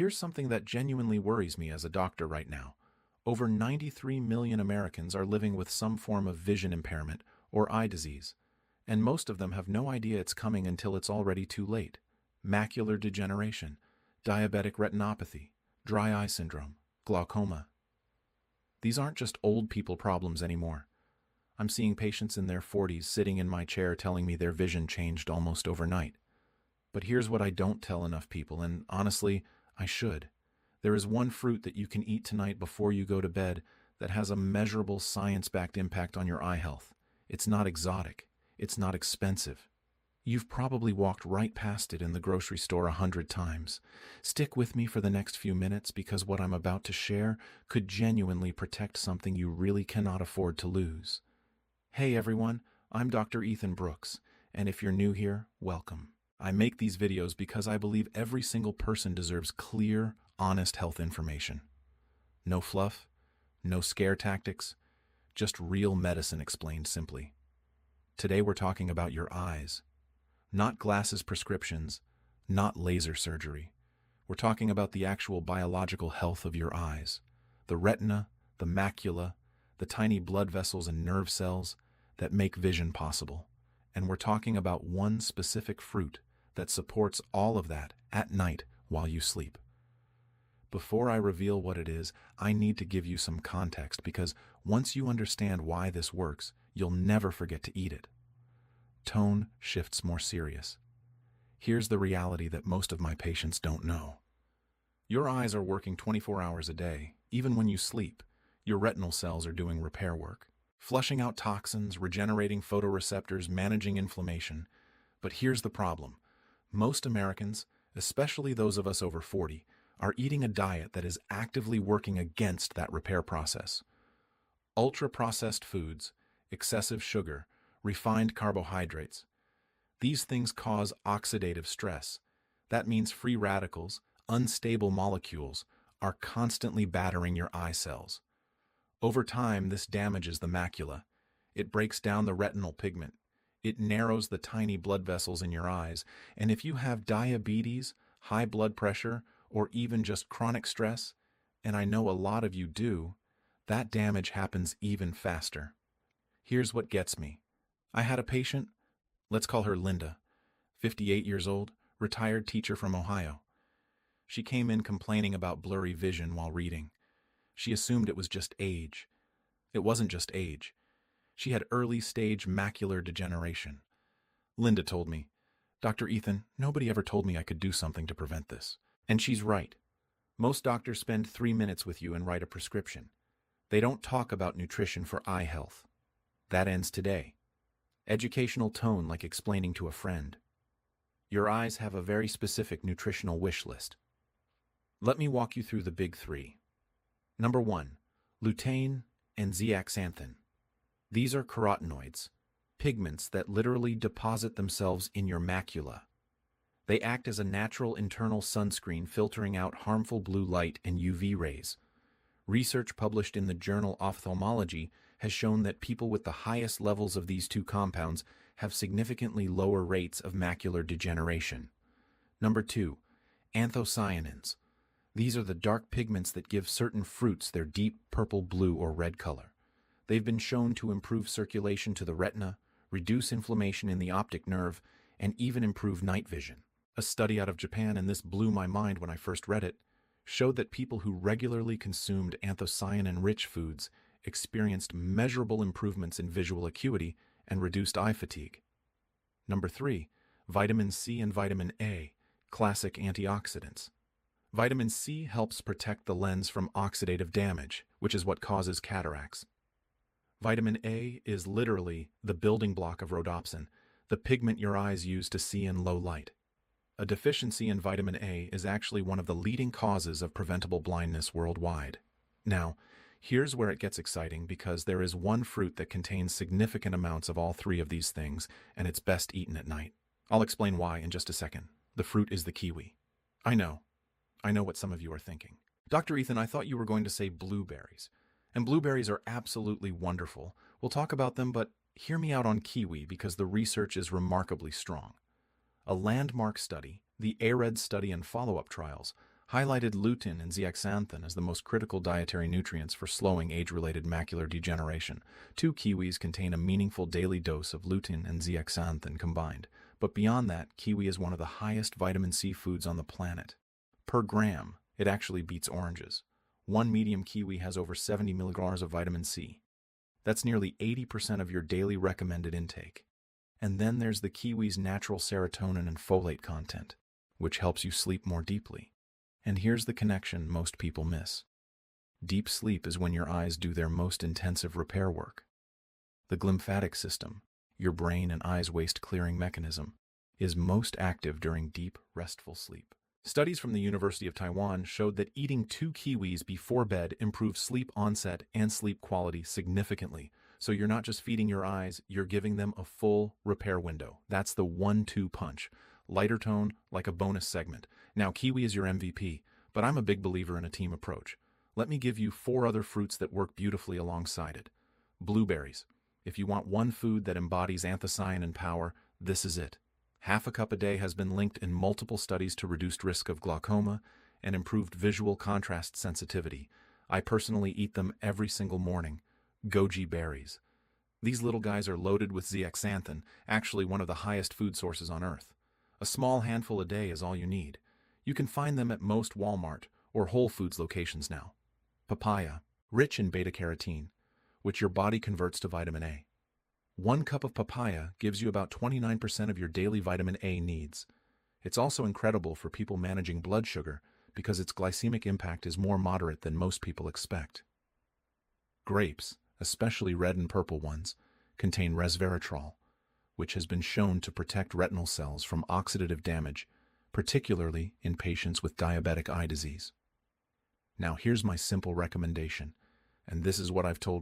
Here's something that genuinely worries me as a doctor right now. Over 93 million Americans are living with some form of vision impairment or eye disease, and most of them have no idea it's coming until it's already too late. Macular degeneration, diabetic retinopathy, dry eye syndrome, glaucoma. These aren't just old people problems anymore. I'm seeing patients in their 40s sitting in my chair telling me their vision changed almost overnight. But here's what I don't tell enough people, and honestly, I should. There is one fruit that you can eat tonight before you go to bed that has a measurable science-backed impact on your eye health. It's not exotic. It's not expensive. You've probably walked right past it in the grocery store 100 times. Stick with me for the next few minutes because what I'm about to share could genuinely protect something you really cannot afford to lose. Hey everyone, I'm Dr. Ethan Brooks, and if you're new here, welcome. I make these videos because I believe every single person deserves clear, honest health information. No fluff, no scare tactics, just real medicine explained simply. Today we're talking about your eyes. Not glasses prescriptions, not laser surgery. We're talking about the actual biological health of your eyes. The retina, the macula, the tiny blood vessels and nerve cells that make vision possible. And we're talking about one specific fruit that supports all of that at night while you sleep. Before I reveal what it is, I need to give you some context because once you understand why this works, you'll never forget to eat it. Tone shifts more serious. Here's the reality that most of my patients don't know. Your eyes are working 24 hours a day. Even when you sleep, your retinal cells are doing repair work, flushing out toxins, regenerating photoreceptors, managing inflammation. But here's the problem. Most Americans, especially those of us over 40, are eating a diet that is actively working against that repair process. Ultra-processed foods, excessive sugar, refined carbohydrates. These things cause oxidative stress. That means free radicals, unstable molecules, are constantly battering your eye cells. Over time, this damages the macula. It breaks down the retinal pigment. It narrows the tiny blood vessels in your eyes, and if you have diabetes, high blood pressure, or even just chronic stress, and I know a lot of you do, that damage happens even faster. Here's what gets me. I had a patient, let's call her Linda, 58 years old, retired teacher from Ohio. She came in complaining about blurry vision while reading. She assumed it was just age. It wasn't just age. She had early-stage macular degeneration. Linda told me, "Dr. Ethan, nobody ever told me I could do something to prevent this." And she's right. Most doctors spend 3 minutes with you and write a prescription. They don't talk about nutrition for eye health. That ends today. Educational tone like explaining to a friend. Your eyes have a very specific nutritional wish list. Let me walk you through the big three. Number 1, lutein and zeaxanthin. These are carotenoids, pigments that literally deposit themselves in your macula. They act as a natural internal sunscreen filtering out harmful blue light and UV rays. Research published in the journal Ophthalmology has shown that people with the highest levels of these two compounds have significantly lower rates of macular degeneration. Number 2, anthocyanins. These are the dark pigments that give certain fruits their deep purple, blue, or red color. They've been shown to improve circulation to the retina, reduce inflammation in the optic nerve, and even improve night vision. A study out of Japan, and this blew my mind when I first read it, showed that people who regularly consumed anthocyanin-rich foods experienced measurable improvements in visual acuity and reduced eye fatigue. Number 3, vitamin C and vitamin A, classic antioxidants. Vitamin C helps protect the lens from oxidative damage, which is what causes cataracts. Vitamin A is literally the building block of rhodopsin, the pigment your eyes use to see in low light. A deficiency in vitamin A is actually one of the leading causes of preventable blindness worldwide. Now, here's where it gets exciting because there is one fruit that contains significant amounts of all three of these things, and it's best eaten at night. I'll explain why in just a second. The fruit is the kiwi. I know what some of you are thinking. Dr. Ethan, I thought you were going to say blueberries. And blueberries are absolutely wonderful. We'll talk about them, but hear me out on kiwi because the research is remarkably strong. A landmark study, the ARED study and follow-up trials, highlighted lutein and zeaxanthin as the most critical dietary nutrients for slowing age-related macular degeneration. 2 kiwis contain a meaningful daily dose of lutein and zeaxanthin combined, but beyond that, kiwi is one of the highest vitamin C foods on the planet. Per gram, it actually beats oranges. One medium kiwi has over 70 milligrams of vitamin C. That's nearly 80% of your daily recommended intake. And then there's the kiwi's natural serotonin and folate content, which helps you sleep more deeply. And here's the connection most people miss. Deep sleep is when your eyes do their most intensive repair work. The glymphatic system, your brain and eyes waste clearing mechanism, is most active during deep, restful sleep. Studies from the University of Taiwan showed that eating 2 kiwis before bed improves sleep onset and sleep quality significantly. So you're not just feeding your eyes, you're giving them a full repair window. That's the 1-2 punch. Lighter tone, like a bonus segment. Now, kiwi is your MVP, but I'm a big believer in a team approach. Let me give you 4 other fruits that work beautifully alongside it. Blueberries. If you want one food that embodies anthocyanin power, this is it. Half a cup a day has been linked in multiple studies to reduced risk of glaucoma and improved visual contrast sensitivity. I personally eat them every single morning. Goji berries. These little guys are loaded with zeaxanthin, actually one of the highest food sources on Earth. A small handful a day is all you need. You can find them at most Walmart or Whole Foods locations now. Papaya, rich in beta-carotene, which your body converts to vitamin A. 1 cup of papaya gives you about 29% of your daily vitamin A needs. It's also incredible for people managing blood sugar because its glycemic impact is more moderate than most people expect. Grapes, especially red and purple ones, contain resveratrol, which has been shown to protect retinal cells from oxidative damage, particularly in patients with diabetic eye disease. Now here's my simple recommendation, and this is what I've told